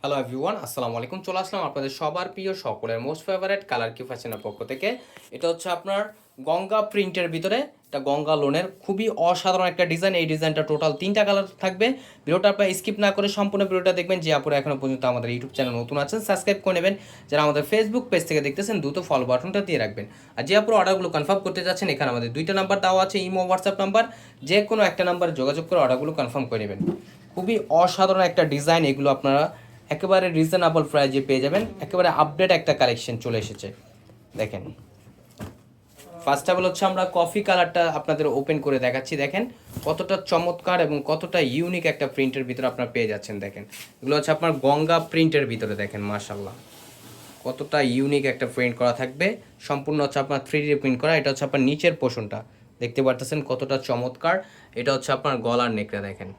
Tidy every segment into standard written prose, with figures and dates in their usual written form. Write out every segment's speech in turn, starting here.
Hello everyone, আসসালামু আলাইকুম। চলে আসলাম আপনাদের সবার প্রিয় সকলের মোস্ট ফেভারিট কালার কিউ ফ্যাশনের পক্ষ থেকে। এটা হচ্ছে আপনার গঙ্গা প্রিন্টের ভিতরে এটা গঙ্গা লোনের খুবই অসাধারণ একটা ডিজাইন। এই ডিজাইনটা টোটাল 3টা কালার থাকবে। ভিডিওটা আপনার স্কিপ না করে সম্পূর্ণ ভিডিওটা দেখবেন। যে আপনারা এখনো পর্যন্ত আমাদের ইউটিউব চ্যানেল নতুন আছেন সাবস্ক্রাইব করে নেবেন। যারা আমাদের ফেসবুক পেজ থেকে দেখতেছেন দ্রুত ফলো বাটনটা দিয়ে রাখবেন। আর যে আপনারা অর্ডারগুলো কনফার্ম করতে যাচ্ছেন, এখানে আমাদের 2টা নাম্বার দেওয়া আছে, ইমো হোয়াটসঅ্যাপ নাম্বার। যে কোনো একটা নাম্বারে যোগাযোগ করে অর্ডারগুলো কনফার্ম করে নেবেন। খুবই অসাধারণ একটা ডিজাইন। এগুলো আপনারা একেবারে রিজনেবল প্রাইজে পেয়ে যাবেন। একেবারে আপডেট একটা কালেকশন চলে এসেছে। দেখেন, ফার্স্ট অফ অল হচ্ছে আমরা কফি কালারটা আপনাদের ওপেন করে দেখাচ্ছি। দেখেন কতটা চমৎকার এবং কতটা ইউনিক একটা প্রিন্টের ভিতরে আপনারা পেয়ে যাচ্ছেন। দেখেন এগুলো হচ্ছে আপনার গঙ্গা প্রিন্টের ভিতরে। দেখেন মাশাল্লাহ কতটা ইউনিক একটা প্রিন্ট করা থাকবে। সম্পূর্ণ হচ্ছে আপনার 3D প্রিন্ট করা। এটা হচ্ছে আপনার নিচের পোর্শনটা দেখতে পারতেছেন কতটা চমৎকার। এটা হচ্ছে আপনার গলার নেকটা। দেখেন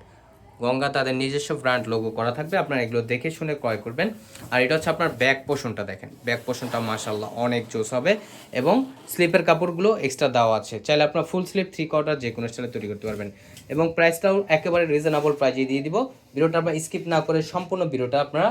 গঙ্গা তাদের নিজস্ব ব্র্যান্ড লোগো করা থাকবে, আপনারা এগুলো দেখে শুনে ক্রয় করবেন। আর এটা হচ্ছে আপনার ব্যাক পোর্শনটা। দেখেন ব্যাক পোর্শনটা মাশাল্লাহ অনেক জোস হবে এবং স্লিপের কাপড়গুলো এক্সট্রা দেওয়া আছে। চাইলে আপনার ফুল স্লিপ 3/4 যে কোনো স্টাইলে তৈরি করতে পারবেন এবং প্রাইসটাও একেবারে রিজনেবল প্রাইসে দিয়ে দিব। ভিডিওটা আপনার স্কিপ না করে সম্পূর্ণ ভিডিওটা আপনারা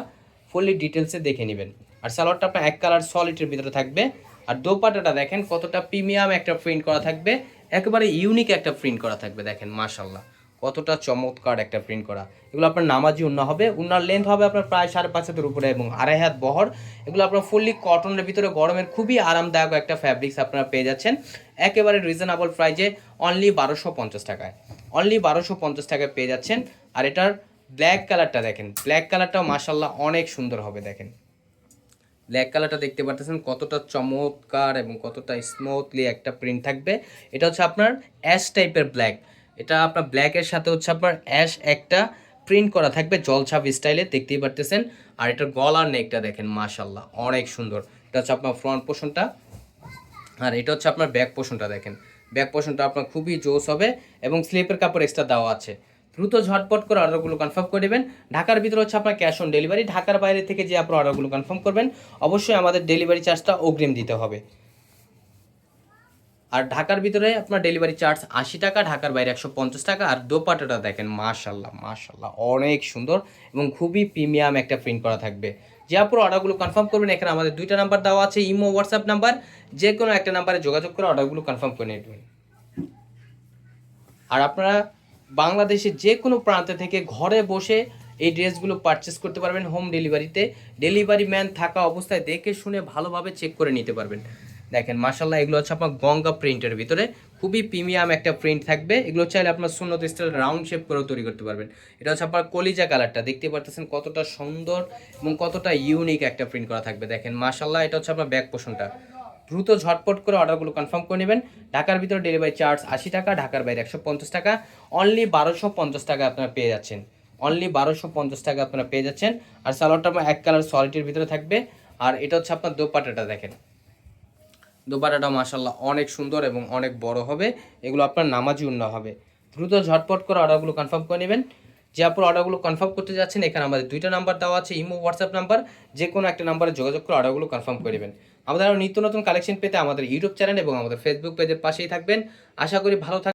ফুললি ডিটেলসে দেখে নেবেন। আর সালোয়ারটা আপনার এক কালার সলিডের ভিতরে থাকবে। আর দোপাট্টাটা দেখেন কতটা প্রিমিয়াম একটা প্রিন্ট করা থাকবে, একেবারে ইউনিক একটা প্রিন্ট করা থাকবে। দেখেন মাশাল্লাহ কতটা চমৎকার একটা প্রিন্ট করা। এগুলো আপনার নামাজি উন্না হবে। উন্নার লেন্থ হবে আপনার প্রায় 5.5 হাতের উপরে এবং 2.5 হাত বহর। এগুলো আপনার ফুললি কটনের ভিতরে গরমের খুবই আরামদায়ক একটা ফ্যাব্রিক্স আপনারা পেয়ে যাচ্ছেন একেবারে রিজনেবল প্রাইজে অনলি 1250 টাকায়। অনলি 1250 টাকায় পেয়ে যাচ্ছেন। আর এটার ব্ল্যাক কালারটা দেখেন, ব্ল্যাক কালারটাও মাশাল্লাহ অনেক সুন্দর হবে। দেখেন ব্ল্যাক কালারটা দেখতে পাচ্ছেন কতটা চমৎকার এবং কতটা স্মুথলি একটা প্রিন্ট থাকবে। এটা হচ্ছে আপনার অ্যাশ টাইপের ব্ল্যাক। এটা আপনার ব্ল্যাকের সাথে হচ্ছে আপনার অ্যাশ একটা প্রিন্ট করা থাকবে জলছাপ স্টাইলে, দেখতেই পারতেছেন। আর এটার গলার নেকটা দেখেন মাশাল্লাহ অনেক সুন্দর। এটা হচ্ছে আপনার ফ্রন্ট পোর্শনটা। আর এটা হচ্ছে আপনার ব্যাক পোর্শনটা। দেখেন ব্যাক পোর্শনটা আপনার খুবই জোস হবে এবং স্লিপের কাপড় এক্সট্রা দেওয়া আছে। দ্রুত ঝটপট করে অর্ডারগুলো কনফার্ম করে দেবেন। ঢাকার ভিতরে হচ্ছে আপনার ক্যাশ অন ডেলিভারি। ঢাকার বাইরে থেকে যে আপনার অর্ডারগুলো কনফার্ম করবেন অবশ্যই আমাদের ডেলিভারি চার্জটা অগ্রিম দিতে হবে। আর ঢাকার ভিতরে আপনার ডেলিভারি চার্জ 80 টাকা, ঢাকার বাইরে 150 টাকা। আর দোপাট্টাটা দেখেন মাশাল্লাহ মাশাল্লাহ অনেক সুন্দর এবং খুবই প্রিমিয়াম একটা প্রিন্ট করা থাকবে। যে আপনার অর্ডারগুলো কনফার্ম করবেন, এখানে আমাদের 2টা নাম্বার দেওয়া আছে, ইমো হোয়াটসঅ্যাপ নাম্বার। যে কোনো একটা নাম্বারে যোগাযোগ করে অর্ডারগুলো কনফার্ম করে নেবেন। আর আপনারা বাংলাদেশের যে কোনো প্রান্ত থেকে ঘরে বসে এই ড্রেসগুলো পারচেস করতে পারবেন হোম ডেলিভারিতে। ডেলিভারি ম্যান থাকা অবস্থায় দেখে শুনে ভালোভাবে চেক করে নিতে পারবেন। দেখেন মাশাল্লাহ এগুলো হচ্ছে আপনার গঙ্গা প্রিন্টের ভিতরে খুবই প্রিমিয়াম একটা প্রিন্ট থাকবে। এগুলো চাইলে আপনার সুন্নত স্টাইল রাউন্ড শেপ করেও তৈরি করতে পারবেন। এটা হচ্ছে আপনার কলিজা কালারটা, দেখতে পারতেছেন কতটা সুন্দর এবং কতটা ইউনিক একটা প্রিন্ট করা থাকবে। দেখেন মাশাল্লাহ এটা হচ্ছে আপনার ব্যাক পোর্শনটা। দ্রুত ঝটপট করে অর্ডারগুলো কনফার্ম করে নেবেন। ঢাকার ভিতরে ডেলিভারি চার্জ 80 টাকা, ঢাকার বাইরে 150 টাকা। অনলি 1250 টাকা আপনারা পেয়ে যাচ্ছেন। অনলি 1250 টাকা আপনারা পেয়ে যাচ্ছেন। আর সালোয়ারটা আপনার এক কালার সলিডের ভিতরে থাকবে। আর এটা হচ্ছে আপনার দোপাট্টাটা। দেখেন দোপাট্টাটা মাশাল্লাহ অনেক সুন্দর এবং অনেক বড় হবে। এগুলো আপনার নামাজি উন্না হবে। দ্রুত ঝটপট করে অর্ডারগুলো কনফার্ম করে নেবেন। যে আপনার অর্ডারগুলো কনফার্ম করতে যাচ্ছেন, এখানে আমাদের 2টা নাম্বার দেওয়া আছে, ইমো হোয়াটসঅ্যাপ নাম্বার। যে কোনো একটা নাম্বারে যোগাযোগ করে অর্ডারগুলো কনফার্ম করে নেবেন। আমাদের আরও নিত্য নতুন কালেকশন পেতে আমাদের ইউটিউব চ্যানেল এবং আমাদের ফেসবুক পেজের পাশেই থাকবেন। আশা করি ভালো থাকবেন।